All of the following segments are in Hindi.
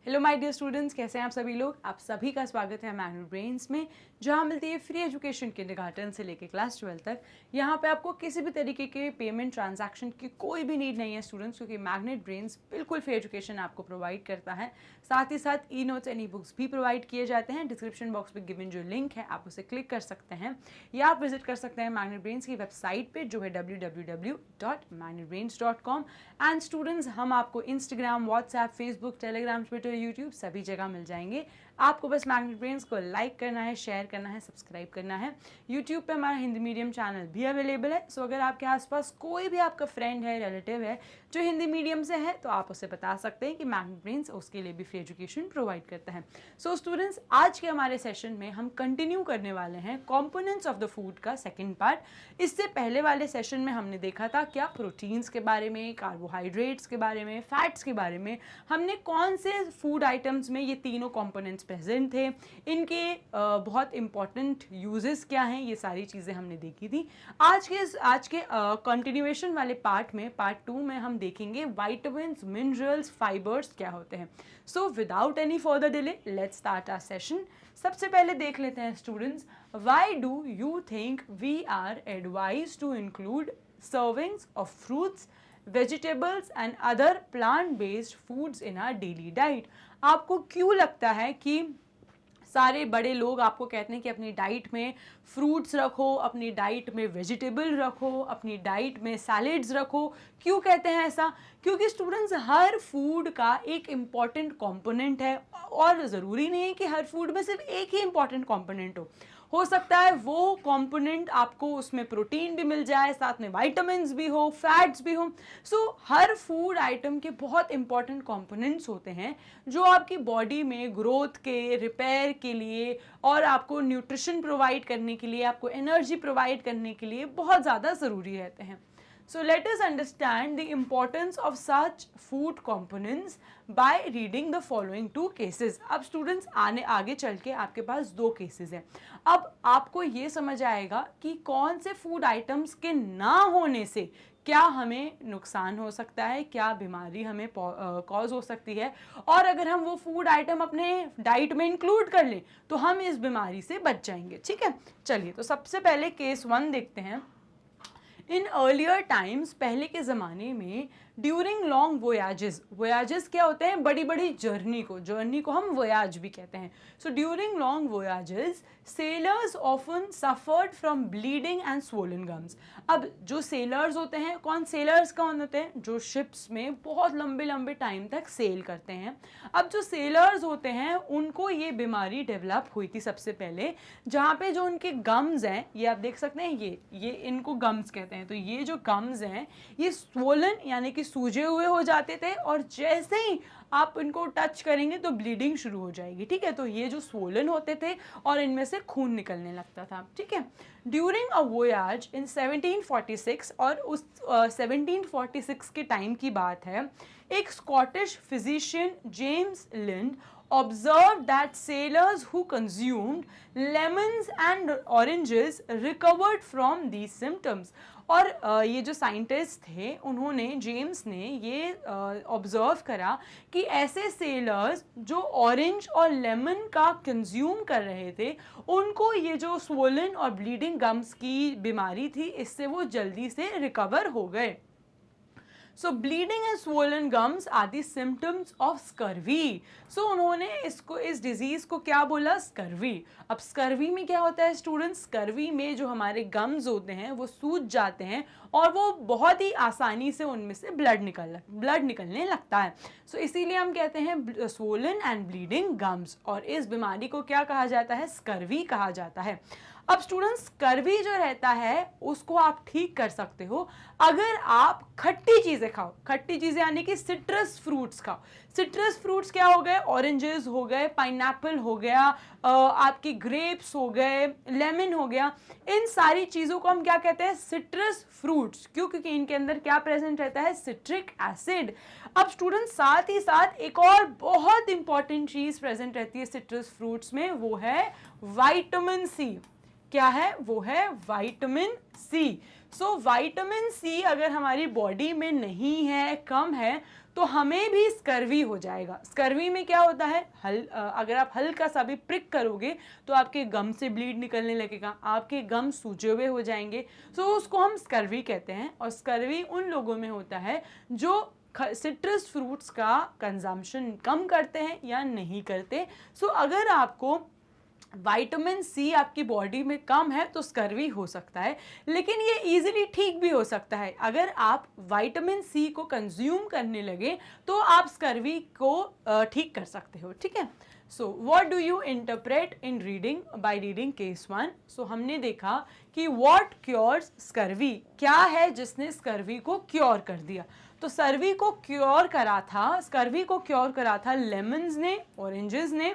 हेलो माय डियर स्टूडेंट्स, कैसे हैं आप सभी लोग। आप सभी का स्वागत है मैग्नेट ब्रेन्स में, जहां मिलती है फ्री एजुकेशन किंडरगार्टन से लेकर क्लास 12 तक। यहां पे आपको किसी भी तरीके के पेमेंट ट्रांजैक्शन की कोई भी नीड नहीं है स्टूडेंट्स, क्योंकि मैग्नेट ब्रेन्स बिल्कुल फ्री एजुकेशन आपको प्रोवाइड करता है। साथ ही साथ e notes and e books भी प्रोवाइड किए जाते हैं। डिस्क्रिप्शन बॉक्स में गिवन जो लिंक है आप उसे क्लिक कर सकते हैं, या आप विजिट कर सकते हैं मैग्नेट ब्रेन्स की वेबसाइट पे, जो है www.magnetbrains.com। एंड स्टूडेंट्स, हम आपको Instagram, WhatsApp, Facebook, Telegram, Twitter, YouTube सभी जगह मिल जाएंगे। आपको बस मैग्नेट ब्रेन्स को लाइक करना है, शेयर करना है, सब्सक्राइब करना है। यूट्यूब पे हमारा हिंदी मीडियम चैनल भी अवेलेबल है। सो अगर आपके आसपास कोई भी आपका फ्रेंड है, रिलेटिव है जो हिंदी मीडियम से है, तो आप उसे बता सकते हैं कि मैग्नेट ब्रेन्स उसके लिए भी फ्री एजुकेशन प्रोवाइड करता है। सो स्टूडेंट्स, आज के हमारे सेशन में हम कंटिन्यू करने वाले हैं कंपोनेंट्स ऑफ द फूड का सेकेंड पार्ट। इससे पहले वाले सेशन में हमने देखा था क्या प्रोटीन्स के बारे में, कार्बोहाइड्रेट्स के बारे में, फैट्स के बारे में, हमने कौन से फूड आइटम्स में ये तीनों कंपोनेंट्स प्रेजेंट थे, इनके बहुत इंपॉर्टेंट यूजेस क्या हैं, ये सारी चीज़ें हमने देखी थी। आज के कंटिन्यूएशन वाले पार्ट में, पार्ट 2 में हम देखेंगे विटामिन्स, मिनरल्स, फाइबर्स क्या होते हैं। So without any further delay let's start our session. सबसे पहले देख लेते हैं students, why do you think we are advised to include servings of fruits, vegetables and other plant-based foods in our daily diet। आपको क्यों लगता है कि सारे बड़े लोग आपको कहते हैं कि अपनी डाइट में फ्रूट्स रखो, अपनी डाइट में वेजिटेबल रखो, अपनी डाइट में सैलेड्स रखो। क्यों कहते हैं ऐसा? क्योंकि स्टूडेंट्स, हर फूड का एक इम्पॉर्टेंट कंपोनेंट है, और ज़रूरी नहीं है कि हर फूड में सिर्फ एक ही इम्पॉर्टेंट कंपोनेंट हो सकता है वो कंपोनेंट आपको उसमें प्रोटीन भी मिल जाए, साथ में विटामिन्स भी हो, फैट्स भी हो। सो हर फूड आइटम के बहुत इंपॉर्टेंट कंपोनेंट्स होते हैं जो आपकी बॉडी में ग्रोथ के, रिपेयर के लिए और आपको न्यूट्रिशन प्रोवाइड करने के लिए, आपको एनर्जी प्रोवाइड करने के लिए बहुत ज़्यादा ज़रूरी रहते हैं। So let us understand the importance of such food components by reading the following two cases। अब स्टूडेंट्स, आगे चल के आपके पास दो केसेस हैं। अब आपको ये समझ आएगा कि कौन से फूड आइटम्स के ना होने से क्या हमें नुकसान हो सकता है, क्या बीमारी हमें कॉज हो सकती है, और अगर हम वो फूड आइटम अपने डाइट में इंक्लूड कर लें तो हम इस बीमारी से बच जाएंगे। ठीक है, चलिए तो सबसे पहले केस 1 देखते हैं। इन अर्लियर टाइम्स, पहले के ज़माने में, ड्यूरिंग लॉन्ग वोयाजेस क्या होते हैं? बड़ी बड़ी जर्नी को हम वोयाज भी कहते हैं। So during long voyages sailors often suffered from bleeding and swollen gums. अब जो सेलर्स होते हैं, सेलर्स कौन होते हैं? जो शिप्स में बहुत लंबे लंबे टाइम तक सेल करते हैं। अब जो सेलर्स होते हैं उनको ये बीमारी डेवलप हुई थी सबसे पहले, जहाँ पे जो उनके गम्स हैं, ये आप देख सकते हैं, ये इनको गम्स कहते हैं। तो ये जो गम्स हैं ये स्वोलन यानी कि सूजे हुए हो जाते थे, और जैसे ही आप इनको टच करेंगे तो ब्लीडिंग शुरू हो जाएगी। ठीक है, तो ये जो स्वोलन होते थे और इनमें से खून निकलने लगता था। ठीक है, ड्यूरिंग अ वोयाज इन 1746, और उस 1746 के टाइम की बात है, एक Scottish physician James Lind observed that sailors who consumed lemons and oranges recovered from these symptoms। और ये जो साइंटिस्ट थे, उन्होंने, जेम्स ने ये ऑब्जर्व करा कि ऐसे सेलर्स जो ऑरेंज और लेमन का कंज्यूम कर रहे थे, उनको ये जो स्वोलन और ब्लीडिंग गम्स की बीमारी थी, इससे वो जल्दी से रिकवर हो गए। So bleeding and swollen gums are the symptoms of scurvy. So उन्होंने इस डिजीज को क्या बोला? स्कर्वी। अब स्कर्वी में क्या होता है स्टूडेंट्स? स्कर्वी में जो हमारे गम्स होते हैं वो सूज जाते हैं, और वो बहुत ही आसानी से उनमें से ब्लड निकलने लगता है। सो इसीलिए हम कहते हैं स्वोलन एंड ब्लीडिंग गम्स, और इस बीमारी को क्या कहा जाता है? स्कर्वी कहा जाता है। अब स्टूडेंट्स, स्कर्वी जो रहता है उसको आप ठीक कर सकते हो अगर आप खट्टी चीज़ें खाओ। खट्टी चीज़ें यानी कि सिट्रस फ्रूट्स खाओ। सिट्रस फ्रूट्स क्या हो गए? ऑरेंजेस हो गए, पाइनएप्पल हो गया, आपकी ग्रेप्स हो गए, लेमन हो गया। इन सारी चीज़ों को हम क्या कहते हैं? Citrus fruits. क्यों? क्योंकि इनके अंदर क्या प्रेजेंट रहता है? Citric acid. अब स्टूडेंट्स, साथ ही साथ एक और बहुत इंपॉर्टेंट चीज़ प्रेजेंट रहती है सिट्रस फ्रूट्स में, वो है विटामिन सी। क्या है? वो है vitamin C. So vitamin C अगर हमारी बॉडी में नहीं है, कम है, तो हमें भी स्कर्वी हो जाएगा। स्कर्वी में क्या होता है, अगर आप हल्का सा भी प्रिक करोगे तो आपके गम से ब्लीड निकलने लगेगा, आपके गम सूजे हुए हो जाएंगे, सो उसको हम स्कर्वी कहते हैं। और स्कर्वी उन लोगों में होता है जो सिट्रस फ्रूट्स का कंजम्पशन कम करते हैं या नहीं करते। सो अगर आपको विटामिन सी आपकी बॉडी में कम है तो स्कर्वी हो सकता है, लेकिन ये इजीली ठीक भी हो सकता है। अगर आप विटामिन सी को कंज्यूम करने लगे तो आप स्कर्वी को ठीक कर सकते हो, ठीक है। सो what do you interpret in reading by reading case 1। सो हमने देखा कि व्हाट क्योर्स स्कर्वी, क्या है जिसने स्कर्वी को क्योर कर दिया। तो स्कर्वी को क्योर करा था लेमन्स ने, ऑरेंजेस ने,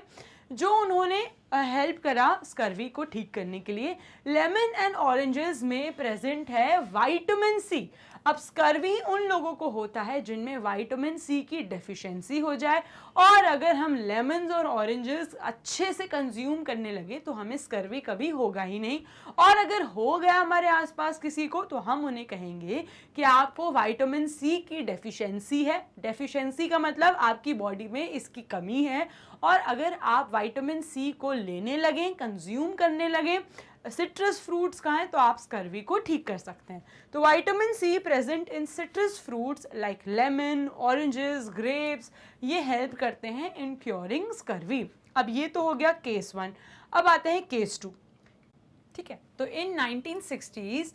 जो उन्होंने हेल्प करा स्कर्वी को ठीक करने के लिए। लेमन एंड ऑरेंजेस में प्रेजेंट है विटामिन सी। अब स्कर्वी उन लोगों को होता है जिनमें विटामिन सी की डेफिशिएंसी हो जाए, और अगर हम लेमन्स और ऑरेंजेस अच्छे से कंज्यूम करने लगे तो हमें स्कर्वी कभी होगा ही नहीं। और अगर हो गया हमारे आसपास किसी को तो हम उन्हें कहेंगे कि आपको विटामिन सी की डेफिशिएंसी है। डेफिशिएंसी का मतलब आपकी बॉडी में इसकी कमी है, और अगर आप विटामिन सी को लेने लगे, कंज्यूम करने लगे सिट्रस फ्रूट्स का है, तो आप स्कर्वी को ठीक कर सकते हैं। तो vitamin C present in citrus fruits like lemon, oranges, grapes, ये हेल्प करते हैं इन क्योरिंग स्कर्वी। अब ये तो हो गया केस 1। अब आते हैं केस 2, ठीक है। तो इन 1960s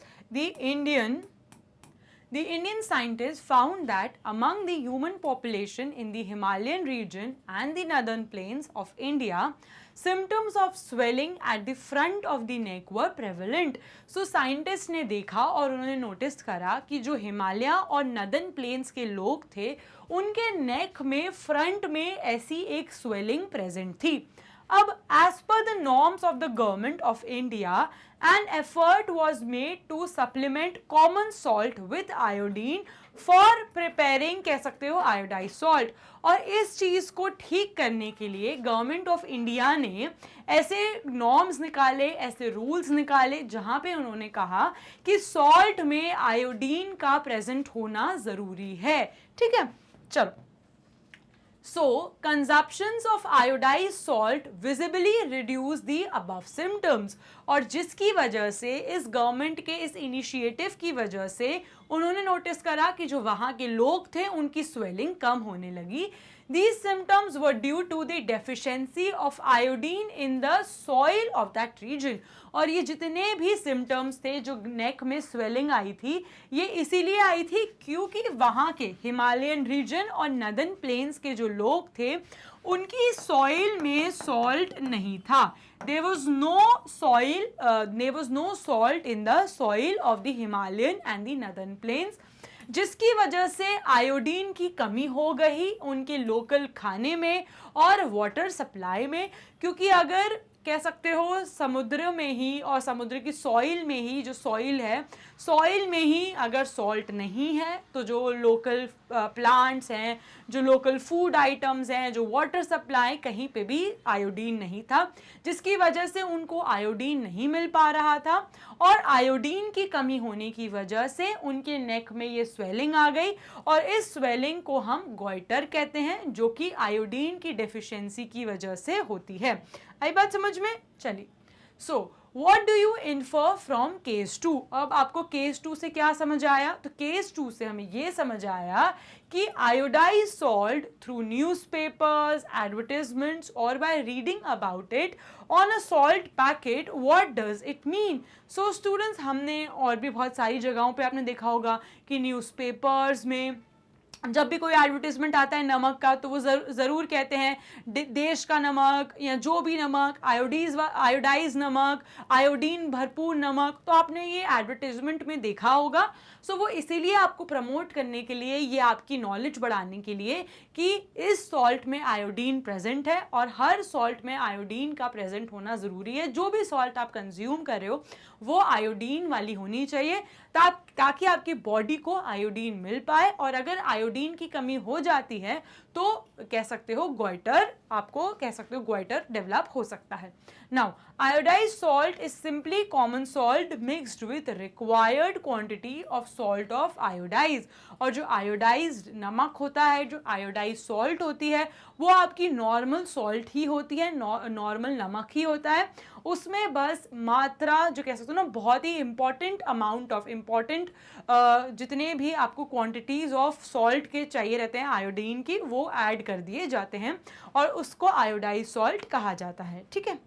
the Indian scientists found that among the human population in the Himalayan region and the northern plains of India, symptoms of swelling at the front of the neck were prevalent. So scientists ने देखा और उन्होंने नोटिस करा कि जो हिमालय और नदर्न प्लेन्स के लोग थे उनके नेक में फ्रंट में ऐसी एक स्वेलिंग प्रेजेंट थी। अब as per the norms of the government of India, an effort was made to supplement common salt with iodine for preparing, कह सकते हो, iodized salt। और इस चीज़ को ठीक करने के लिए गवर्नमेंट ऑफ इंडिया ने ऐसे नॉर्म्स निकाले, ऐसे रूल्स निकाले जहाँ पे उन्होंने कहा कि सॉल्ट में आयोडीन का प्रेजेंट होना ज़रूरी है, ठीक है। चलो, so consumptions of iodized salt visibly reduce the above symptoms, और जिसकी वजह से इस गवर्नमेंट के इस इनिशिएटिव की वजह से उन्होंने नोटिस करा कि जो वहाँ के लोग थे उनकी स्वेलिंग कम होने लगी। These symptoms were due to the deficiency of iodine in the soil of that region। और ये जितने भी सिम्टम्स थे, जो नेक में स्वेलिंग आई थी, ये इसीलिए आई थी क्योंकि वहाँ के हिमालयन रीजन और नदर्न प्लेन्स के जो लोग थे उनकी सॉइल में सॉल्ट नहीं था। There was no salt in the soil of the Himalayan and the northern plains, जिसकी वजह से आयोडीन की कमी हो गई उनके लोकल खाने में और वाटर सप्लाई में। क्योंकि अगर कह सकते हो समुद्र में ही और समुद्र की सॉइल में ही, जो सॉइल है, सॉइल में ही अगर सॉल्ट नहीं है तो जो लोकल प्लांट्स हैं, जो लोकल फूड आइटम्स हैं, जो वाटर सप्लाई, कहीं पे भी आयोडीन नहीं था, जिसकी वजह से उनको आयोडीन नहीं मिल पा रहा था। और आयोडीन की कमी होने की वजह से उनके नेक में ये स्वेलिंग आ गई, और इस स्वेलिंग को हम गॉइटर कहते हैं, जो कि आयोडीन की डेफिशिएंसी की वजह से होती है। आई बात समझ में? चलिए, so what do you infer from case 2। अब आपको केस 2 से क्या समझ आया? तो केस 2 से हमें ये समझ आया कि iodised salt through newspapers, advertisements और by reading about it on a salt packet, what does it mean. So students, हमने और भी बहुत सारी जगहों पे आपने देखा होगा कि न्यूज़पेपर्स में जब भी कोई एडवर्टीजमेंट आता है नमक का, तो वो ज़रूर कहते हैं देश का नमक या जो भी नमक, आयोडाइज नमक, आयोडीन भरपूर नमक। तो आपने ये एडवर्टीजमेंट में देखा होगा। सो वो इसीलिए आपको प्रमोट करने के लिए, ये आपकी नॉलेज बढ़ाने के लिए कि इस सॉल्ट में आयोडीन प्रेजेंट है, और हर सॉल्ट में आयोडीन का प्रेजेंट होना ज़रूरी है। जो भी सॉल्ट आप कंज्यूम कर रहे हो वो आयोडीन वाली होनी चाहिए, ताकि आपकी बॉडी को आयोडीन मिल पाए, और अगर आयोडीन की कमी हो जाती है तो कह सकते हो गोइटर, आपको कह सकते हो गोइटर डेवलप हो सकता है। Now iodised salt is simply common salt mixed with required quantity of salt of iodise. और जो आयोडाइज्ड नमक होता है, जो आयोडाइज्ड सॉल्ट होती है, वो आपकी नॉर्मल सॉल्ट ही होती है, नॉर्मल नमक ही होता है। उसमें बस मात्रा, जो कह सकते हो ना, बहुत ही इंपॉर्टेंट अमाउंट ऑफ जितने भी आपको क्वांटिटीज ऑफ सॉल्ट के चाहिए रहते हैं आयोडीन की, वो ऐड कर दिए जाते हैं और उसको आयोडाइज्ड सॉल्ट कहा जाता है। ठीक है।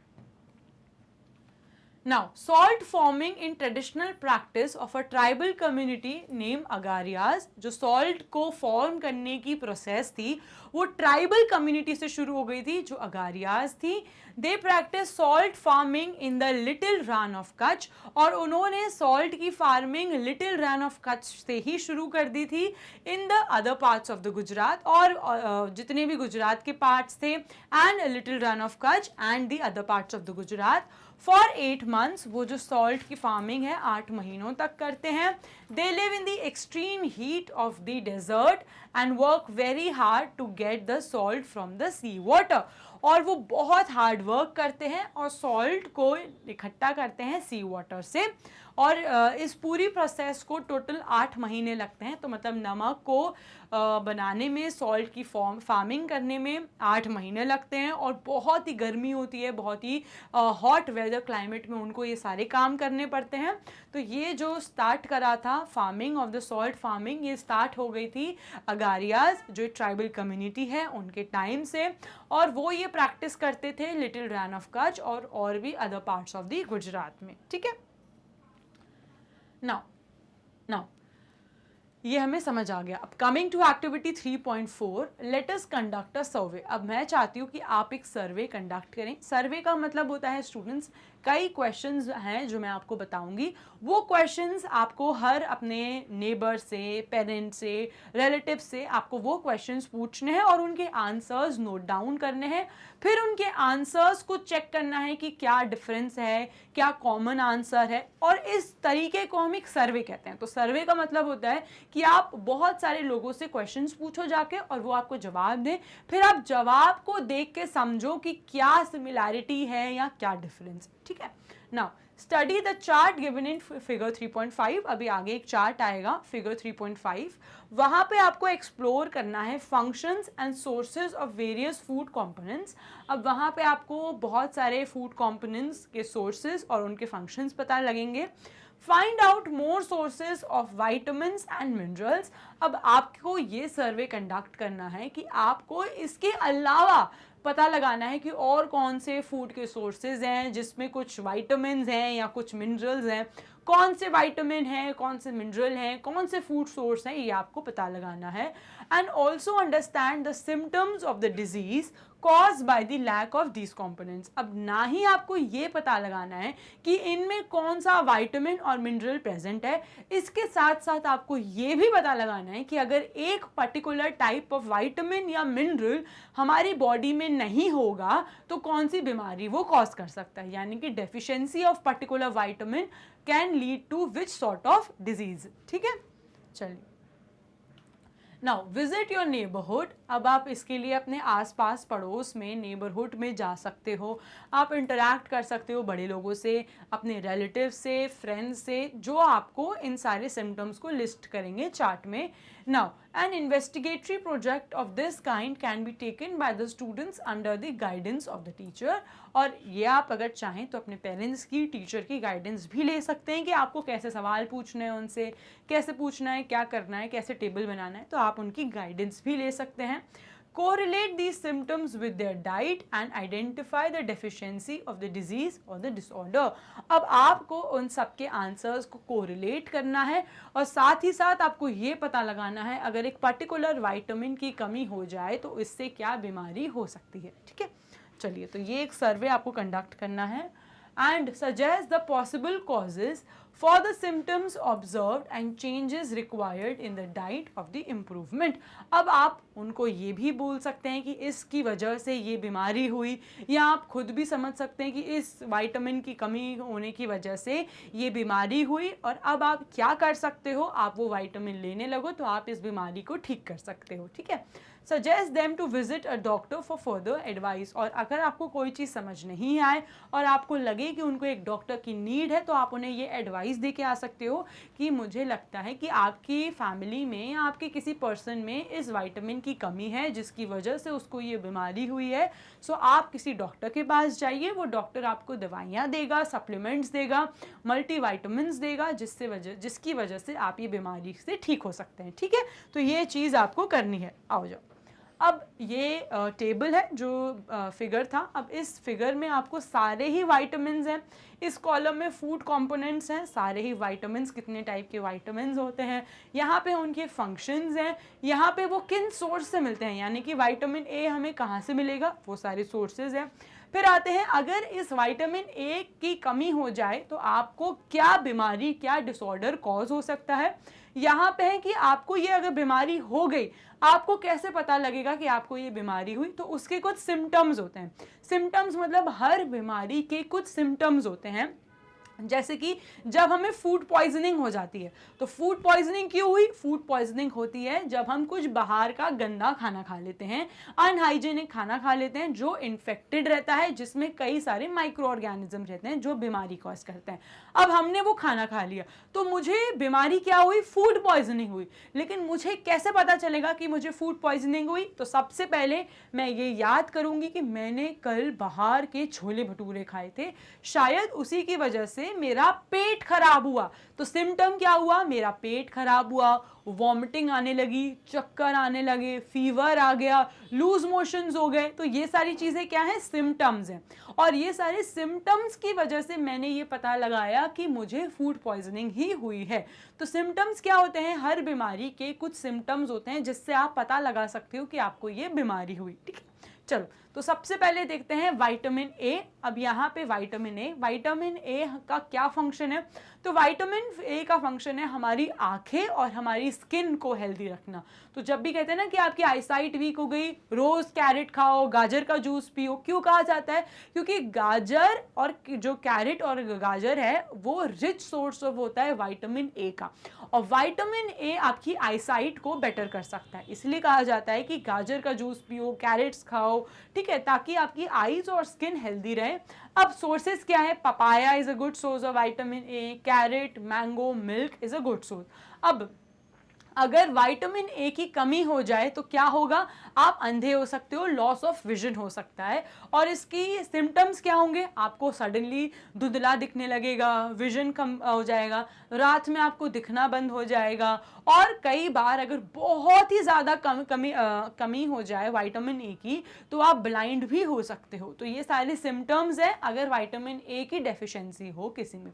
Now, salt forming in traditional practice of a tribal community named Agarias, जो salt को form करने की process थी, वो tribal community से शुरू हो गई थी, जो Agarias थी। They practice salt farming in the Little Rann of Kutch, और उन्होंने salt की farming Little Rann of Kutch से ही शुरू कर दी थी, in the other parts of the Gujarat, और जितने भी गुजरात के parts थे, and Little Rann of Kutch and the other parts of the Gujarat, for 8 months, वो जो सॉल्ट की फार्मिंग है 8 महीनों तक करते हैं। They live in the extreme heat of the desert and work very hard to get the salt from the sea water, और वो बहुत हार्ड वर्क करते हैं और सॉल्ट को इकट्ठा करते हैं सी वाटर से। और इस पूरी प्रोसेस को टोटल 8 महीने लगते हैं। तो मतलब नमक को बनाने में, सॉल्ट की फार्मिंग करने में 8 महीने लगते हैं, और बहुत ही गर्मी होती है, बहुत ही हॉट वेदर क्लाइमेट में उनको ये सारे काम करने पड़ते हैं। तो ये जो स्टार्ट करा था farming of the salt farming, ये स्टार्ट हो गई थी अगारियाज, जो ट्राइबल कम्युनिटी है उनके टाइम से, और वो ये प्रैक्टिस करते थे लिटिल रैन ऑफ कच्छ और भी other parts of the Gujarat में। ठीक है। नाउ ये हमें समझ आ गया। अब coming to activity 3.4, let us conduct a survey. अब मैं चाहती हूँ कि आप एक सर्वे कंडक्ट करें। सर्वे का मतलब होता है स्टूडेंट्स, कई क्वेश्चंस हैं जो मैं आपको बताऊंगी, वो क्वेश्चंस आपको हर अपने नेबर से, पेरेंट से, रिलेटिव से आपको वो क्वेश्चंस पूछने हैं और उनके आंसर्स नोट डाउन करने हैं। फिर उनके आंसर्स को चेक करना है कि क्या डिफरेंस है, क्या कॉमन आंसर है, और इस तरीके को हम एक सर्वे कहते हैं। तो सर्वे का मतलब होता है कि आप बहुत सारे लोगों से क्वेश्चंस पूछो जाके और वो आपको जवाब दें, फिर आप जवाब को देख के समझो कि क्या सिमिलैरिटी है या क्या डिफरेंस। ठीक है। Now study the chart given in figure 3.5। अभी आगे एक चार्ट आएगा फिगर 3.5, वहां पे आपको एक्सप्लोर करना है functions and sources of various food components. अब वहां पे आपको बहुत सारे फूड कंपोनेंट्स के सोर्सेज और उनके फंक्शंस पता लगेंगे। Find out more sources of vitamins and minerals. अब आपको ये सर्वे कंडक्ट करना है कि आपको इसके अलावा पता लगाना है कि और कौन से फूड के सोर्सेज हैं जिसमें कुछ वाइटामिन्स हैं या कुछ मिनरल्स हैं, कौन से वाइटामिन हैं, कौन से मिनरल हैं, कौन से फूड सोर्स हैं, ये आपको पता लगाना है। And also understand the symptoms of the disease caused by the lack of these components. अब ना ही आपको ये पता लगाना है कि इनमें कौन सा वाइटामिन और मिनरल प्रेजेंट है, इसके साथ साथ आपको ये भी पता लगाना है कि अगर एक पर्टिकुलर टाइप ऑफ वाइटामिन या मिनरल हमारी बॉडी में नहीं होगा तो कौन सी बीमारी वो कॉज कर सकता है, यानी कि deficiency of particular vitamin can lead to which sort of disease. ठीक है। चलिए, नाउ विजिट योर नेबरहुड। अब आप इसके लिए अपने आसपास पड़ोस में, नेबरहुड में जा सकते हो, आप इंटरैक्ट कर सकते हो बड़े लोगों से, अपने रिलेटिव से, फ्रेंड्स से, जो आपको इन सारे सिम्टम्स को लिस्ट करेंगे चार्ट में। Now an investigatory project of this kind can be taken by the students under the guidance of the teacher। और ये आप अगर चाहें तो अपने पेरेंट्स की, टीचर की गाइडेंस भी ले सकते हैं कि आपको कैसे सवाल पूछने हैं उनसे, कैसे पूछना है, क्या करना है, कैसे टेबल बनाना है, तो आप उनकी गाइडेंस भी ले सकते हैं। Correlate these symptoms with their diet and identify the deficiency of the disease or the disorder। अब आपको उन सब के आंसर्स को कोरिलेट करना है और साथ ही साथ आपको ये पता लगाना है अगर एक पर्टिकुलर वाइटामिन की कमी हो जाए तो इससे क्या बीमारी हो सकती है। ठीक है। चलिए, तो ये एक सर्वे आपको कंडक्ट करना है। and suggest the possible causes for the symptoms observed and changes required in the diet of the improvement। अब आप उनको ये भी बोल सकते हैं कि इसकी वजह से ये बीमारी हुई, या आप खुद भी समझ सकते हैं कि इस विटामिन की कमी होने की वजह से ये बीमारी हुई और अब आप क्या कर सकते हो, आप वो विटामिन लेने लगो तो आप इस बीमारी को ठीक कर सकते हो। ठीक है, suggest them to visit a doctor for further advice. और अगर आपको कोई चीज़ समझ नहीं आए और आपको लगे कि उनको एक डॉक्टर की नीड है तो आप उन्हें ये एडवाइस दे के आ सकते हो कि मुझे लगता है कि आपकी फैमिली में या आपके किसी पर्सन में इस विटामिन की कमी है जिसकी वजह से उसको ये बीमारी हुई है। सो आप किसी डॉक्टर के पास जाइए, वो डॉक्टर आपको दवाइयाँ देगा, सप्लीमेंट्स देगा, मल्टीविटामिन्स देगा, जिसकी वजह से आप ये बीमारी से ठीक हो सकते हैं। ठीक है, तो ये चीज़ आपको करनी है। आओ जाओ, अब ये टेबल है जो फिगर था। अब इस फिगर में आपको सारे ही विटामिन्स हैं, इस कॉलम में फूड कंपोनेंट्स हैं, सारे ही विटामिन्स, कितने टाइप के विटामिन्स होते हैं, यहाँ पे उनके फंक्शंस हैं, यहाँ पे वो किन सोर्स से मिलते हैं, यानी कि विटामिन ए हमें कहाँ से मिलेगा, वो सारे सोर्सेज हैं। फिर आते हैं, अगर इस विटामिन ए की कमी हो जाए तो आपको क्या बीमारी, क्या डिसऑर्डर कॉज हो सकता है। यहाँ पे है कि आपको ये अगर बीमारी हो गई, आपको कैसे पता लगेगा कि आपको ये बीमारी हुई, तो उसके कुछ सिम्टम्स होते हैं। सिम्टम्स मतलब हर बीमारी के कुछ सिम्टम्स होते हैं। जैसे कि जब हमें फूड पॉइजनिंग हो जाती है, तो फूड पॉइजनिंग क्यों हुई, फूड पॉइजनिंग होती है जब हम कुछ बाहर का गंदा खाना खा लेते हैं, अनहाइजीनिक खाना खा लेते हैं जो इन्फेक्टेड रहता है, जिसमें कई सारे माइक्रो ऑर्गेनिज्म रहते हैं जो बीमारी कॉज करते हैं। अब हमने वो खाना खा लिया तो मुझे बीमारी क्या हुई, फूड पॉइजनिंग हुई। लेकिन मुझे कैसे पता चलेगा कि मुझे फूड पॉइजनिंग हुई, तो सबसे पहले मैं ये याद करूंगी कि मैंने कल बाहर के छोले भटूरे खाए थे, शायद उसी की वजह से मेरा पेट खराब हुआ। तो सिम्टम क्या हुआ, मेरा पेट खराब हुआ, वॉमिटिंग आने लगी, चक्कर आने लगे, फीवर आ गया, लूज मोशंस हो गए। तो ये सारी चीज़ें क्या है, सिम्टम्स हैं। और ये सारे सिम्टम्स की वजह से मैंने ये पता लगाया कि मुझे फूड पॉइजनिंग ही हुई है। तो सिम्टम्स क्या होते हैं, हर बीमारी के कुछ सिम्टम्स होते हैं जिससे आप पता लगा सकते हो कि आपको ये बीमारी हुई। ठीक है, चलो तो सबसे पहले देखते हैं विटामिन ए। अब यहाँ पे विटामिन ए का क्या फंक्शन है, तो विटामिन ए का फंक्शन है हमारी आंखें और हमारी स्किन को हेल्दी रखना। तो जब भी कहते हैं ना कि आपकी आईसाइट वीक हो गई, रोज कैरेट खाओ, गाजर का जूस पियो। क्यों कहा जाता है, क्योंकि गाजर और जो कैरेट और गाजर है वो रिच सोर्स ऑफ होता है विटामिन ए का, और विटामिन ए आपकी आईसाइट को बेटर कर सकता है। इसलिए कहा जाता है कि गाजर का जूस पियो, कैरेट्स खाओ, ठीक है, ताकि आपकी आईज और स्किन हेल्दी रहे। अब सोर्सेज क्या है, papaya is a good source of vitamin A, carrot, mango, milk is a good source. अब अगर विटामिन ए की कमी हो जाए तो क्या होगा, आप अंधे हो सकते हो, लॉस ऑफ विजन हो सकता है। और इसकी सिम्टम्स क्या होंगे, आपको सडनली धुंधला दिखने लगेगा, विजन कम हो जाएगा, रात में आपको दिखना बंद हो जाएगा, और कई बार अगर बहुत ही ज़्यादा कमी हो जाए विटामिन ए की तो आप ब्लाइंड भी हो सकते हो। तो ये सारे सिम्टम्स हैं अगर विटामिन ए की डेफिशिएंसी हो किसी में।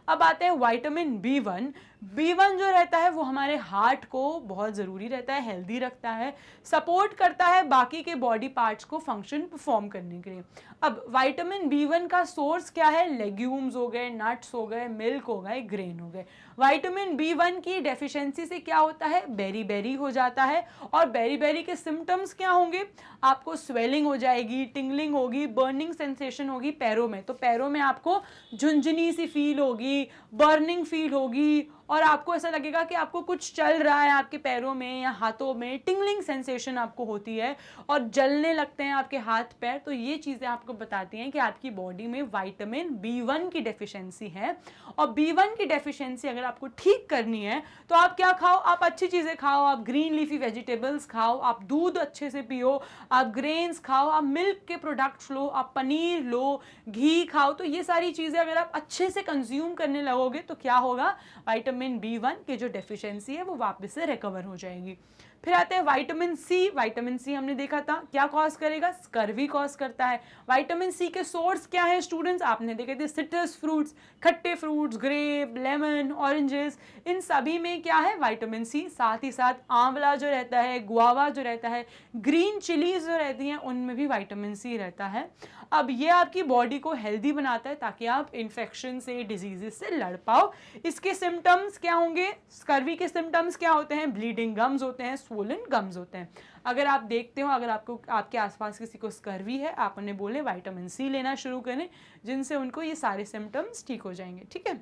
अब आते हैं विटामिन बी1 जो रहता है वो हमारे हार्ट को बहुत ज़रूरी रहता है, हेल्दी रखता है, सपोर्ट करता है बाकी के बॉडी पार्ट्स को फंक्शन परफॉर्म करने के लिए। अब विटामिन बी1 का सोर्स क्या है, लेग्यूम्स हो गए, नट्स हो गए, मिल्क हो गए, ग्रेन हो गए। विटामिन बी1 की डेफिशिएंसी से क्या होता है, बेरी हो जाता है, और बेरी के सिम्टम्स क्या होंगे, आपको स्वेलिंग हो जाएगी, टिंगलिंग होगी, बर्निंग सेंसेशन होगी पैरों में। तो पैरों में आपको झुंझुनी सी फील होगी, बर्निंग फील होगी, और आपको ऐसा लगेगा कि आपको कुछ चल रहा है आपके पैरों में या हाथों में, टिंगलिंग सेंसेशन आपको होती है, और जलने लगते हैं आपके हाथ पैर। तो ये चीज़ें आपको बताती हैं कि आपकी बॉडी में विटामिन बी1 की डेफिशिएंसी है। और बी1 की डेफिशिएंसी अगर आपको ठीक करनी है तो आप क्या खाओ, आप अच्छी चीज़ें खाओ, आप ग्रीन लीफी वेजिटेबल्स खाओ, आप दूध अच्छे से पियो, आप ग्रेन्स खाओ, आप मिल्क के प्रोडक्ट्स लो, आप पनीर लो, घी खाओ। तो ये सारी चीज़ें अगर आप अच्छे से कंज्यूम करने लगोगे तो क्या होगा, विटामिन बी1 की जो डेफिशिएंसी है वो वापस से रिकवर हो जाएगी। फिर आते हैं विटामिन सी। विटामिन सी हमने देखा था क्या कॉज करेगा, स्कर्वी कॉज करता है। विटामिन सी के सोर्स क्या है स्टूडेंट्स, आपने देखे थे सिट्रस फ्रूट्स, खट्टे फ्रूट्स, ग्रेप, लेमन, ऑरेंजेस, इन सभी में क्या है विटामिन सी। साथ ही साथ आंवला जो रहता है, गुआवा जो रहता है, ग्रीन चिलीज जो रहती हैं उनमें भी विटामिन सी रहता है। अब ये आपकी बॉडी को हेल्दी बनाता है ताकि आप इन्फेक्शन से, डिजीजेस से लड़ पाओ। इसके सिम्टम्स क्या होंगे, स्कर्वी के सिम्टम्स क्या होते हैं, ब्लीडिंग गम्स होते हैं, स्वोलन गम्स होते हैं। अगर आप देखते हो, अगर आपको आपके आसपास किसी को स्कर्वी है, आप उन्हें बोले विटामिन सी लेना शुरू करें, जिनसे उनको ये सारे सिम्टम्स ठीक हो जाएंगे। ठीक है,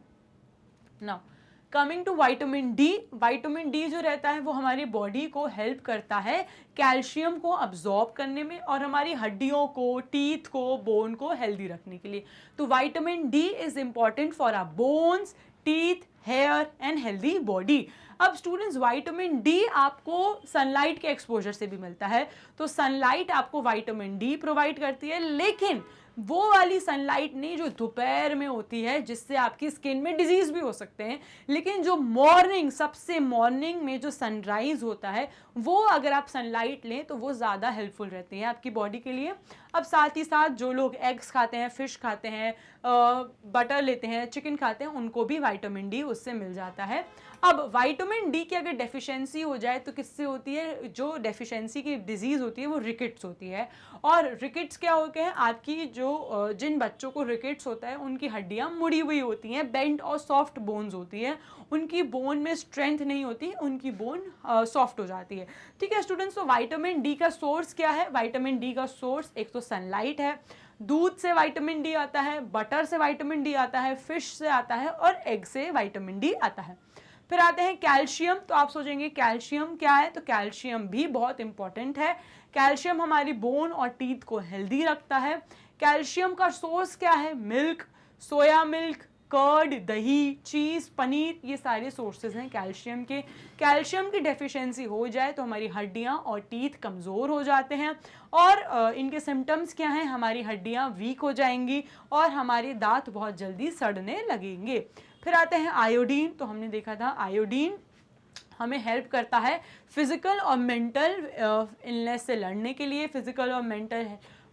now coming to vitamin D. Vitamin D जो रहता है वो हमारी बॉडी को हेल्प करता है कैल्शियम को अब्जॉर्ब करने में और हमारी हड्डियों को, टीथ को, बोन को हेल्दी रखने के लिए। तो vitamin D is important for our bones, teeth, hair and healthy body. अब स्टूडेंट्स विटामिन डी आपको सनलाइट के एक्सपोजर से भी मिलता है, तो सनलाइट आपको विटामिन डी प्रोवाइड करती है, लेकिन वो वाली सनलाइट नहीं जो दोपहर में होती है, जिससे आपकी स्किन में डिजीज भी हो सकते हैं। लेकिन जो मॉर्निंग, सबसे मॉर्निंग में जो सनराइज होता है, वो अगर आप सनलाइट लें तो वो ज़्यादा हेल्पफुल रहती है आपकी बॉडी के लिए। अब साथ ही साथ जो लोग एग्स खाते हैं, फिश खाते हैं, बटर लेते हैं, चिकन खाते हैं, उनको भी विटामिन डी उससे मिल जाता है। अब विटामिन डी की अगर डेफिशिएंसी हो जाए तो किससे होती है, जो डेफिशिएंसी की डिजीज़ होती है वो रिकेट्स होती है। और रिकेट्स क्या होते हैं, आपकी जो जिन बच्चों को रिकेट्स होता है उनकी हड्डियां मुड़ी हुई होती हैं, बेंट और सॉफ्ट बोन्स होती हैं, उनकी बोन में स्ट्रेंथ नहीं होती, उनकी बोन सॉफ्ट हो जाती है। ठीक है स्टूडेंट्स, तो विटामिन डी का सोर्स क्या है, विटामिन डी का सोर्स एक तो सनलाइट है, दूध से विटामिन डी आता है, बटर से विटामिन डी आता है, फिश से आता है और एग से विटामिन डी आता है। फिर आते हैं कैल्शियम। तो आप सोचेंगे कैल्शियम क्या है, तो कैल्शियम भी बहुत इंपॉर्टेंट है। कैल्शियम हमारी बोन और टीथ को हेल्दी रखता है। कैल्शियम का सोर्स क्या है, मिल्क, सोया मिल्क, कर्ड, दही, चीज़, पनीर, ये सारे सोर्सेज हैं कैल्शियम के। कैल्शियम की डेफिशिएंसी हो जाए तो हमारी हड्डियां और टीथ कमज़ोर हो जाते हैं और इनके सिम्टम्स क्या हैं, हमारी हड्डियां वीक हो जाएंगी और हमारे दांत बहुत जल्दी सड़ने लगेंगे। फिर आते हैं आयोडीन। तो हमने देखा था आयोडीन हमें हेल्प करता है फिजिकल और मेंटल इलनेस से लड़ने के लिए, फिजिकल और मेंटल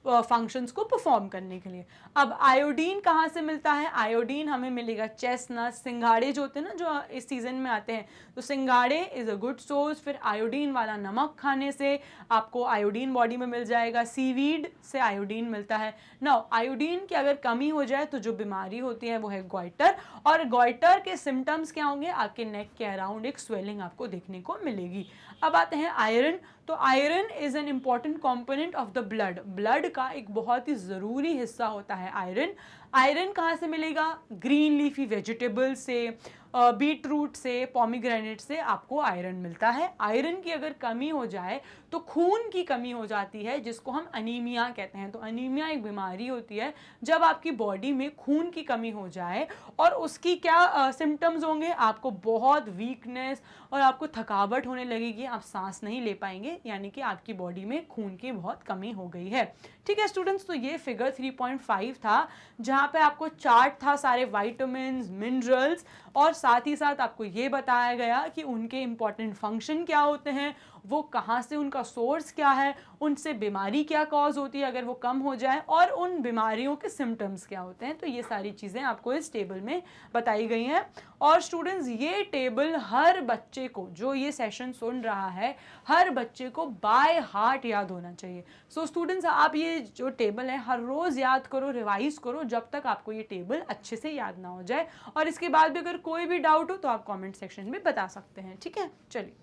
फंक्शंस को परफॉर्म करने के लिए। अब आयोडीन कहाँ से मिलता है, आयोडीन हमें मिलेगा चेस्टनट, सिंघाड़े जो होते हैं ना, जो इस सीजन में आते हैं, तो सिंघाड़े इज़ अ गुड सोर्स। फिर आयोडीन वाला नमक खाने से आपको आयोडीन बॉडी में मिल जाएगा, सीवीड से आयोडीन मिलता है। नाउ आयोडीन की अगर कमी हो जाए तो जो बीमारी होती है वो है गॉइटर, और गॉइटर के सिम्टम्स क्या होंगे, आपके नेक के अराउंड एक स्वेलिंग आपको देखने को मिलेगी। अब आते हैं आयरन। तो iron is an important component of the blood, blood का एक बहुत ही ज़रूरी हिस्सा होता है आयरन। आयरन कहाँ से मिलेगा, ग्रीन लीफी वेजिटेबल से, बीट रूट से, पोमीग्रेनेट से आपको आयरन मिलता है। आयरन की अगर कमी हो जाए तो खून की कमी हो जाती है, जिसको हम अनीमिया कहते हैं। तो अनीमिया एक बीमारी होती है जब आपकी बॉडी में खून की कमी हो जाए, और उसकी क्या सिम्टम्स होंगे, आपको बहुत वीकनेस और आपको थकावट होने लगेगी, आप सांस नहीं ले पाएंगे, यानी कि आपकी बॉडी में खून की बहुत कमी हो गई है। ठीक है स्टूडेंट्स, तो ये फिगर 3.5 था, जहाँ पे आपको चार्ट था सारे विटामिन, मिनरल्स, और साथ ही साथ आपको ये बताया गया कि उनके इंपॉर्टेंट फंक्शन क्या होते हैं, वो कहाँ से, उनका सोर्स क्या है, उनसे बीमारी क्या कॉज होती है अगर वो कम हो जाए, और उन बीमारियों के सिम्टम्स क्या होते हैं। तो ये सारी चीज़ें आपको इस टेबल में बताई गई हैं। और स्टूडेंट्स, ये टेबल हर बच्चे को, जो ये सेशन सुन रहा है, हर बच्चे को बाय हार्ट याद होना चाहिए। सो स्टूडेंट्स, आप ये जो टेबल है हर रोज़ याद करो, रिवाइज करो, जब तक आपको ये टेबल अच्छे से याद ना हो जाए। और इसके बाद भी अगर कोई भी डाउट हो तो आप कमेंट सेक्शन में बता सकते हैं। ठीक है, चलिए।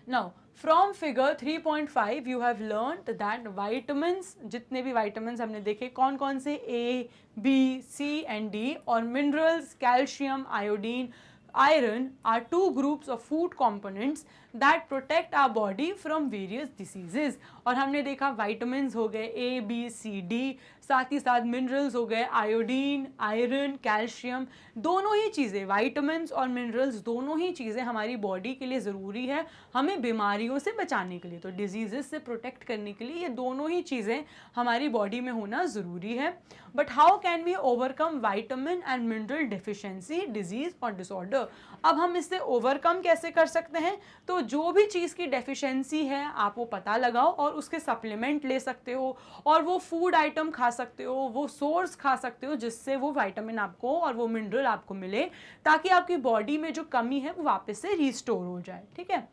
Now, from figure 3.5 you have learned that vitamins, जितने भी vitamins हमने देखे कौन कौन से, A, B, C and D, और minerals, calcium, iodine, iron are two groups of food components that protect our body from various diseases। और हमने देखा vitamins हो गए A, B, C, D, साथ ही साथ minerals हो गए आयोडीन, आयरन, कैल्शियम, दोनों ही चीज़ें, vitamins और minerals दोनों ही चीज़ें हमारी बॉडी के लिए ज़रूरी है, हमें बीमारियों से बचाने के लिए, तो डिजीज़ से प्रोटेक्ट करने के लिए ये दोनों ही चीज़ें हमारी बॉडी में होना ज़रूरी है। But how can we overcome vitamin and mineral deficiency, disease और डिसऑर्डर। अब हम इससे ओवरकम कैसे कर सकते हैं, तो जो भी चीज़ की डेफिशिएंसी है आप वो पता लगाओ और उसके सप्लीमेंट ले सकते हो, और वो फूड आइटम खा सकते हो, वो सोर्स खा सकते हो जिससे वो विटामिन आपको और वो मिनरल आपको मिले, ताकि आपकी बॉडी में जो कमी है वो वापस से रिस्टोर हो जाए। ठीक है,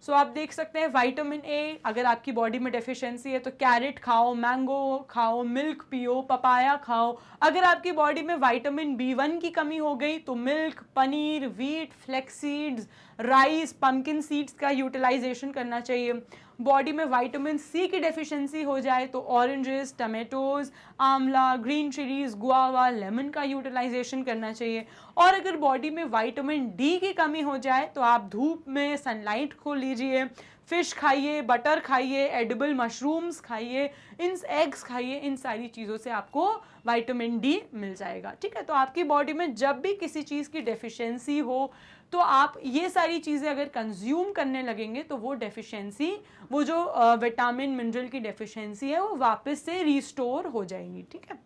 सो आप देख सकते हैं विटामिन ए, अगर आपकी बॉडी में डेफिशिएंसी है तो कैरेट खाओ, मैंगो खाओ, मिल्क पियो, पपाया खाओ। अगर आपकी बॉडी में विटामिन B1 की कमी हो गई तो milk, paneer, wheat, flax seeds, rice, pumpkin seeds का यूटिलाइजेशन करना चाहिए। बॉडी में विटामिन सी की डेफिशिएंसी हो जाए तो ऑरेंजेस, टमेटोज, आंवला, ग्रीन चिलीज, गुआवा, लेमन का यूटिलाइजेशन करना चाहिए। और अगर बॉडी में विटामिन डी की कमी हो जाए तो आप धूप में सनलाइट को लीजिए, फिश खाइए, बटर खाइए, एडिबल मशरूम्स खाइए, इन एग्स खाइए, इन सारी चीज़ों से आपको विटामिन डी मिल जाएगा। ठीक है, तो आपकी बॉडी में जब भी किसी चीज़ की डेफिशिएंसी हो तो आप ये सारी चीज़ें अगर कंज्यूम करने लगेंगे तो वो डेफिशिएंसी, वो जो विटामिन मिनरल की डेफिशिएंसी है वो वापस से रिस्टोर हो जाएंगी। ठीक है,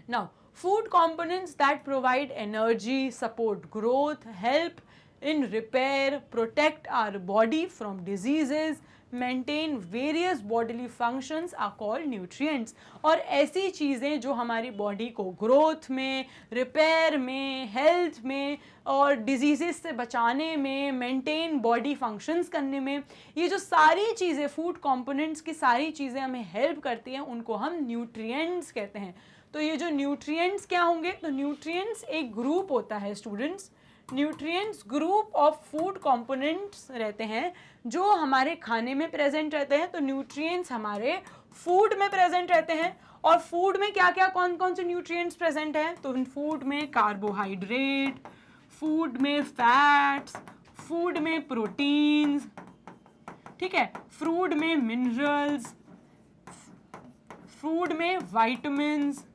now food components that provide energy, support growth, help in repair, protect our body from diseases, maintain various bodily functions are called nutrients। और ऐसी चीज़ें जो हमारी बॉडी को ग्रोथ में, रिपेयर में, हेल्थ में और डिजीज़ेस से बचाने में, मेंटेन बॉडी फंक्शंस करने में, ये जो सारी चीज़ें फूड कंपोनेंट्स की सारी चीज़ें हमें हेल्प करती हैं, उनको हम न्यूट्रिएंट्स कहते हैं। तो ये जो न्यूट्रिएंट्स क्या होंगे, तो न्यूट्रिएंट्स एक ग्रुप होता है students, nutrients group of food components रहते हैं जो हमारे खाने में प्रेजेंट रहते हैं। तो न्यूट्रिएंट्स हमारे फूड में प्रेजेंट रहते हैं। और फूड में क्या क्या, कौन कौन से न्यूट्रिएंट्स प्रेजेंट हैं, तो फूड में कार्बोहाइड्रेट, फूड में फैट्स, फूड में प्रोटीन्स, ठीक है, फूड में मिनरल्स, फूड में विटामिन्स,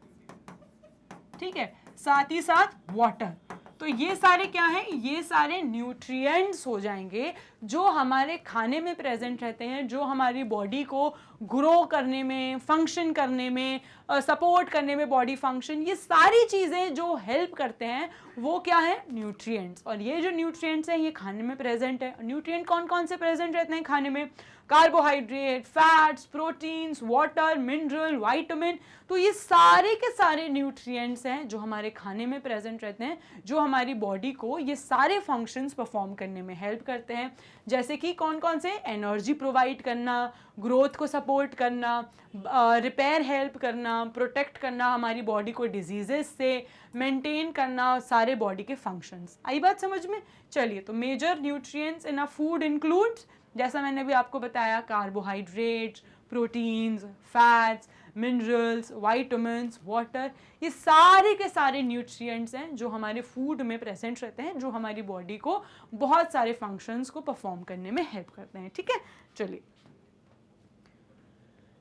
ठीक है, साथ ही साथ वाटर। तो ये सारे क्या हैं, ये सारे न्यूट्रिएंट्स हो जाएंगे जो हमारे खाने में प्रेजेंट रहते हैं, जो हमारी बॉडी को ग्रो करने में, फंक्शन करने में, सपोर्ट करने में, बॉडी फंक्शन, ये सारी चीज़ें जो हेल्प करते हैं वो क्या है, न्यूट्रिएंट्स। और ये जो न्यूट्रिएंट्स हैं ये खाने में प्रेजेंट है। न्यूट्रिएंट कौन कौन से प्रेजेंट रहते हैं खाने में, carbohydrate, fats, proteins, water, mineral, vitamin. तो ये सारे के सारे न्यूट्रिएंट्स हैं जो हमारे खाने में प्रेजेंट रहते हैं, जो हमारी बॉडी को ये सारे फंक्शंस परफॉर्म करने में हेल्प करते हैं। जैसे कि कौन कौन से, एनर्जी प्रोवाइड करना, ग्रोथ को सपोर्ट करना, रिपेयर हेल्प करना, प्रोटेक्ट करना हमारी बॉडी को डिजीजेस से, मेंटेन करना सारे बॉडी के फंक्शंस। आई बात समझ में? चलिए, तो major nutrients in a food includes, जैसा मैंने भी आपको बताया, carbohydrates, proteins, fats, minerals, vitamins, water, ये सारे के सारे न्यूट्रिएंट्स हैं जो हमारे फूड में प्रेजेंट रहते हैं, जो हमारी बॉडी को बहुत सारे फंक्शंस को परफॉर्म करने में हेल्प करते हैं। ठीक है, चलिए,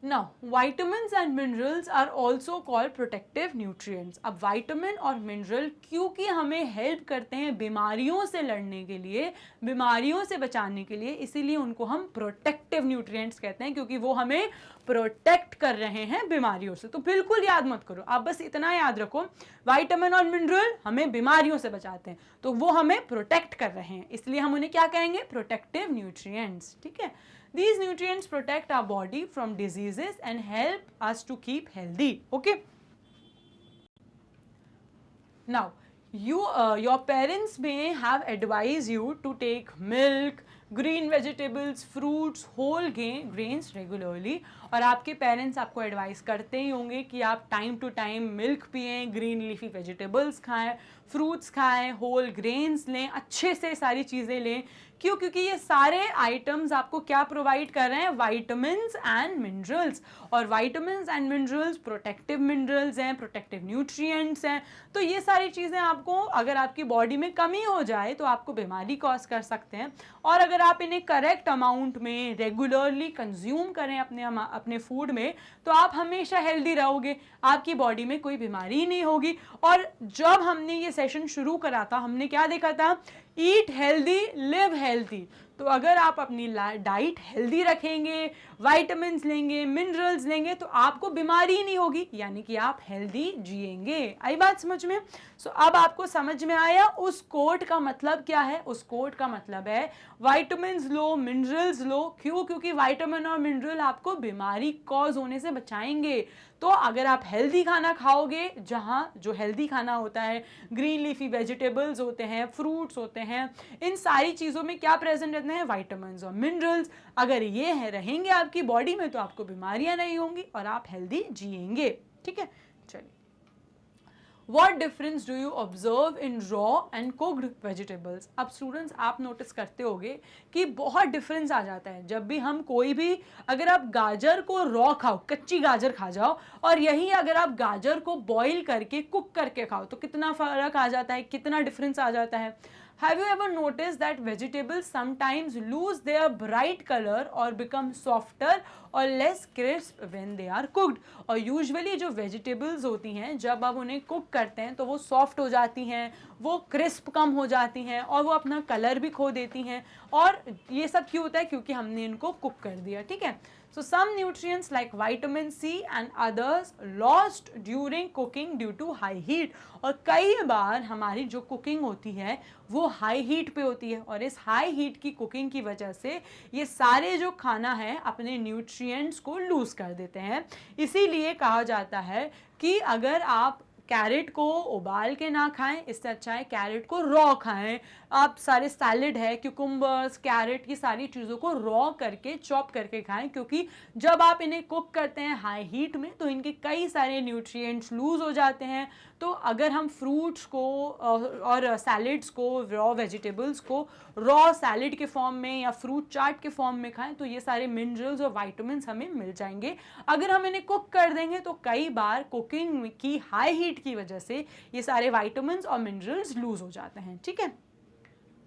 Now, vitamins and minerals are also called protective nutrients। अब विटामिन और मिनरल क्योंकि हमें हेल्प करते हैं बीमारियों से लड़ने के लिए, बीमारियों से बचाने के लिए, इसीलिए उनको हम प्रोटेक्टिव न्यूट्रिएंट्स कहते हैं, क्योंकि वो हमें प्रोटेक्ट कर रहे हैं बीमारियों से। तो बिल्कुल याद मत करो, आप बस इतना याद रखो, विटामिन और मिनरल हमें बीमारियों से बचाते हैं, तो वो हमें प्रोटेक्ट कर रहे हैं, इसलिए हम उन्हें क्या कहेंगे, प्रोटेक्टिव न्यूट्रिएंट्स। ठीक है, these nutrients protect our body from diseases and help us to keep healthy। okay, now your parents may have advised you to take milk, green vegetables, fruits, whole grains regularly। और आपके पेरेंट्स आपको एडवाइस करते ही होंगे कि आप टाइम टू टाइम मिल्क पिएं, ग्रीन लीफी वेजिटेबल्स खाएं, फ्रूट्स खाएं, होल ग्रेन्स लें, अच्छे से सारी चीज़ें लें। क्यों? क्योंकि ये सारे आइटम्स आपको क्या प्रोवाइड कर रहे हैं, विटामिन्स एंड मिनरल्स। और vitamins and minerals protective minerals हैं, प्रोटेक्टिव न्यूट्रिएंट्स हैं। तो ये सारी चीज़ें आपको, अगर आपकी बॉडी में कमी हो जाए तो आपको बीमारी कॉज कर सकते हैं। और अगर आप इन्हें करेक्ट अमाउंट में रेगुलरली कंज्यूम करें अपने फूड में, तो आप हमेशा हेल्दी रहोगे, आपकी बॉडी में कोई बीमारी नहीं होगी। और जब हमने ये सेशन शुरू करा था, हमने क्या देखा था, ईट हेल्दी, लिव हेल्दी। तो अगर आप अपनी डाइट हेल्दी रखेंगे, वाइटामिन लेंगे, मिनरल्स लेंगे, तो आपको बीमारी ही नहीं होगी, यानी कि आप हेल्दी जिएंगे। आई बात समझ में? सो अब आपको समझ में आया उस कोट का मतलब क्या है। उस कोट का मतलब है वाइटामिन लो, मिनरल्स लो। क्यों? क्योंकि वाइटामिन और मिनरल आपको बीमारी कॉज होने से बचाएंगे। तो अगर आप हेल्दी खाना खाओगे, जहाँ जो हेल्दी खाना होता है, ग्रीन लीफी वेजिटेबल्स होते हैं, फ्रूट्स होते हैं, इन सारी चीज़ों में क्या प्रेजेंट रहते हैं? वाइटामिन और मिनरल्स। अगर ये है रहेंगे आपकी बॉडी में तो आपको बीमारियां नहीं होंगी और आप हेल्दी जिएंगे। ठीक है, चलिए। What difference do you observe in raw and cooked vegetables? अब स्टूडेंट्स आप नोटिस करते होगे कि बहुत डिफरेंस आ जाता है जब भी हम कोई भी, अगर आप गाजर को रॉ खाओ, कच्ची गाजर खा जाओ, और यही अगर आप गाजर को बॉईल करके कुक करके खाओ, तो कितना फर्क आ जाता है, कितना डिफरेंस आ जाता है। Have you ever noticed that vegetables sometimes lose their bright color or become softer or less crisp when they are cooked? और यूजुअली जो वेजिटेबल्स होती हैं जब आप उन्हें कुक करते हैं तो वो सॉफ्ट हो जाती हैं, वो क्रिस्प कम हो जाती हैं और वो अपना कलर भी खो देती हैं। और ये सब क्यों होता है? क्योंकि हमने इनको कुक कर दिया। ठीक है, so some nutrients like vitamin C and others lost during cooking due to high heat। और कई बार हमारी जो कुकिंग होती है वो हाई हीट पे होती है, और इस हाई हीट की कुकिंग की वजह से ये सारे जो खाना है अपने न्यूट्रिएंट्स को लूज कर देते हैं। इसीलिए कहा जाता है कि अगर आप कैरेट को उबाल के ना खाएं, इससे अच्छा है कैरेट को रॉ खाएं। आप सारे सैलेड है, क्यूकम्बर्स, कैरेट की सारी चीज़ों को रॉ करके चॉप करके खाएं, क्योंकि जब आप इन्हें कुक करते हैं हाई हीट में तो इनके कई सारे न्यूट्रिएंट्स लूज हो जाते हैं। तो अगर हम फ्रूट्स को और सैलेड्स को, रॉ वेजिटेबल्स को रॉ सैलेड के फॉर्म में या फ्रूट चाट के फॉर्म में खाएं तो ये सारे मिनरल्स और वाइटामिन हमें मिल जाएंगे। अगर हम इन्हें कुक कर देंगे तो कई बार कुकिंग की हाई हीट की वजह से ये सारे वाइटामिन और मिनरल्स लूज हो जाते हैं। ठीक है,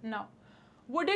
now would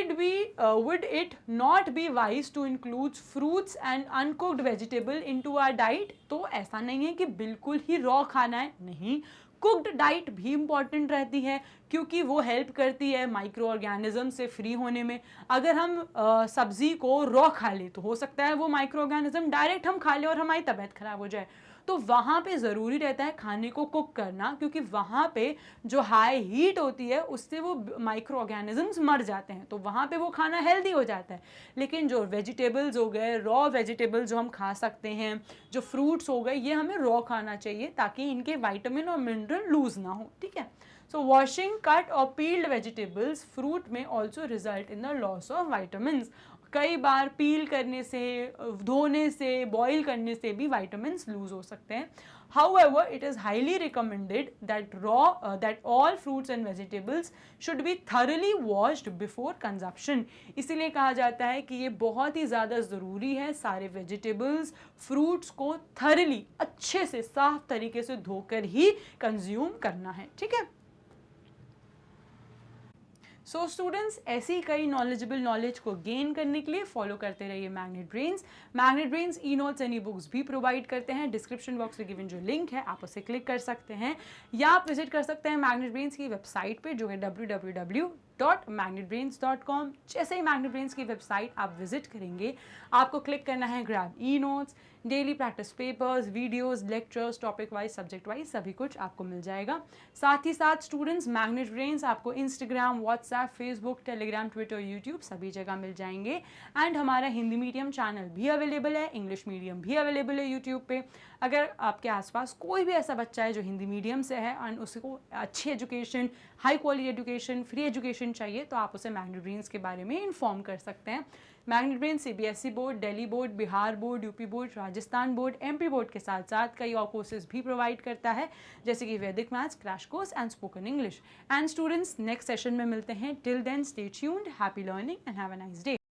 it not be wise to include fruits and uncooked vegetable into our diet? तो ऐसा नहीं है कि बिल्कुल ही रॉ खाना है, नहीं, कुक्ड डाइट भी इम्पॉर्टेंट रहती है क्योंकि वो हेल्प करती है माइक्रो ऑर्गेनिज्म से फ्री होने में। अगर हम सब्जी को रॉ खा ले तो हो सकता है वो माइक्रो ऑर्गेनिज्म डायरेक्ट हम खा ले और हमारी तबीयत खराब हो जाए। तो वहाँ पे ज़रूरी रहता है खाने को कुक करना, क्योंकि वहाँ पे जो हाई हीट होती है उससे वो माइक्रो ऑर्गेनिजम्स मर जाते हैं, तो वहाँ पे वो खाना हेल्दी हो जाता है। लेकिन जो वेजिटेबल्स हो गए, रॉ वेजिटेबल्स जो हम खा सकते हैं, जो फ्रूट्स हो गए, ये हमें रॉ खाना चाहिए ताकि इनके विटामिन और मिनरल लूज ना हो। ठीक है, सो वॉशिंग, कट और पील्ड वेजिटेबल्स फ्रूट में also result in the loss of vitamin. कई बार पील करने से, धोने से, बॉईल करने से भी विटामिन्स लूज हो सकते हैं। However, it is highly recommended that all fruits and vegetables should be thoroughly washed before consumption। इसीलिए कहा जाता है कि ये बहुत ही ज़्यादा ज़रूरी है सारे वेजिटेबल्स, फ्रूट्स को thoroughly, अच्छे से, साफ तरीके से धोकर ही कंज्यूम करना है। ठीक है, सो स्टूडेंट्स, ऐसी कई नॉलेजेबल नॉलेज को गेन करने के लिए फॉलो करते रहिए magnet brains. Magnet brains e notes and e books भी प्रोवाइड करते हैं। डिस्क्रिप्शन बॉक्स में गिवन जो लिंक है आप उसे क्लिक कर सकते हैं, या आप विजिट कर सकते हैं मैग्नेट ब्रेन्स की वेबसाइट पे जो है www.magnetbrains.com। जैसे ही मैग्नेट ब्रेन्स की वेबसाइट आप विजिट करेंगे आपको क्लिक करना है grab e notes, daily practice papers, videos, lectures, topic wise, subject wise सभी कुछ आपको मिल जाएगा। साथ ही साथ स्टूडेंट्स, मैग्नेट ब्रेन्स आपको Instagram, WhatsApp, Facebook, Telegram, Twitter, YouTube सभी जगह मिल जाएंगे। एंड हमारा हिंदी मीडियम चैनल भी अवेलेबल है, इंग्लिश मीडियम भी अवेलेबल है यूट्यूब पे। अगर आपके आसपास कोई भी ऐसा बच्चा है जो हिंदी मीडियम से है एंड उसको अच्छी education, high quality education, free education चाहिए तो आप उसे मैग्नेट ब्रेन्स के बारे में इन्फॉर्म कर सकते हैं। Magnet brains CBSE board, Delhi board, Bihar board, UP board, Rajasthan board, MP board के साथ साथ कई और कोर्सेज भी प्रोवाइड करता है, जैसे कि Vedic maths, crash course and spoken English. And students, next session में मिलते हैं। Till then stay tuned, happy learning and have a nice day.